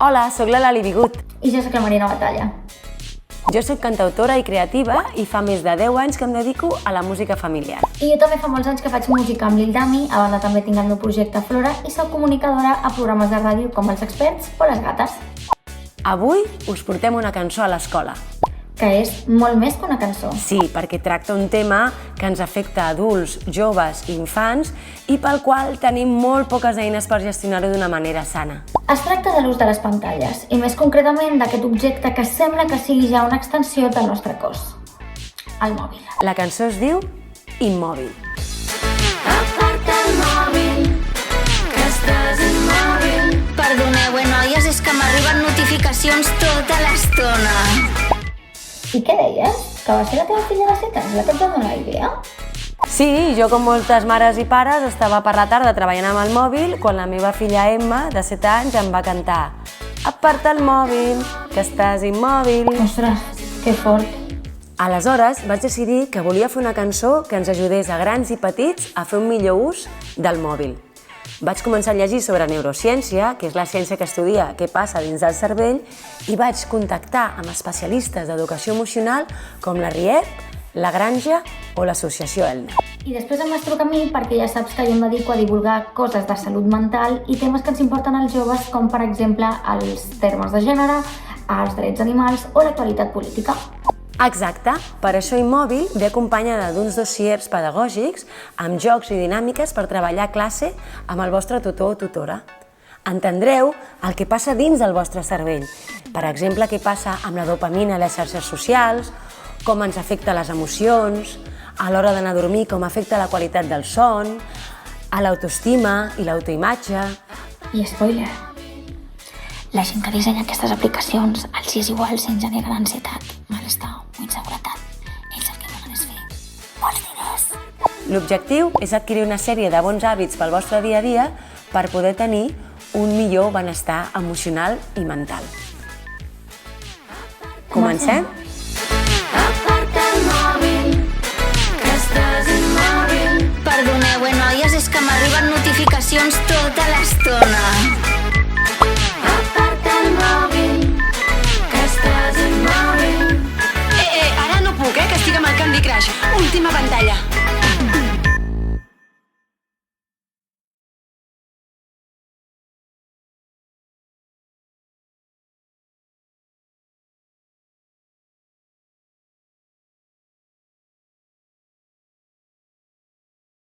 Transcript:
Hola, sóc la Lali Bigut. I jo sóc la Marina Batalla. Jo sóc cantautora i creativa i fa més de 10 anys que em dedico a la música familiar. I jo també fa molts anys que faig música amb Lil Dami, a banda també tinc el meu projecte Flora i sóc comunicadora a programes de ràdio com Els Experts o Les Gates. Avui us portem una cançó a l'escola. Que és molt més que una cançó. Sí, perquè tracta un tema que ens afecta a adults, joves i infants i pel qual tenim molt poques eines per gestionar-ho d'una manera sana. Es tracta de l'ús de les pantalles i més concretament d'aquest objecte que sembla que sigui ja una extensió del nostre cos, el mòbil. La cançó es diu Immòbil. Aparta el mòbil, que estàs immòbil. Perdoneu, noies, és que m'arriben notificacions tota l'estona. I què deies? Que va ser la teva filla de 7 anys la que et va donar la idea? Sí, jo com moltes mares i pares estava per la tarda treballant amb el mòbil quan la meva filla Emma, de 7 anys, em va cantar Aparta el mòbil, que estàs immòbil. Ostres, que fort. Aleshores vaig decidir que volia fer una cançó que ens ajudés a grans i petits a fer un millor ús del mòbil. Vaig començar a llegir sobre neurociència, que és la ciència que estudia què passa dins del cervell, i vaig contactar amb especialistes d'educació emocional com la RIEP, la Granja o l'Associació ELNA. I després em vas trucar a mi perquè ja saps que jo em dedico a divulgar coses de salut mental i temes que ens importen als joves, com per exemple els termes de gènere, els drets animals o l'actualitat política. Exacte, per això Immòbil ve acompanyada d'uns dossiers pedagògics amb jocs i dinàmiques per treballar a classe amb el vostre tutor o tutora. Entendreu el que passa dins del vostre cervell, per exemple, què passa amb la dopamina a les xarxes socials, com ens afecta les emocions, a l'hora d'anar a dormir com afecta la qualitat del son, a l'autoestima i l'autoimatge. I spoiler, la gent que dissenya aquestes aplicacions els és igual si ens generen ansietat, malestar o inseguretat. Ells el que volen és fer molts diners. L'objectiu és adquirir una sèrie de bons hàbits pel vostre dia a dia per poder tenir un millor benestar emocional i mental. Comencem? Aparta el mòbil, que estàs immòbil. Perdoneu, noies, és que m'arriben notificacions tota l'estona. Aparta el mòbil, que estàs immòbil. Ara no puc, que estic amb el Candy Crush. Última pantalla.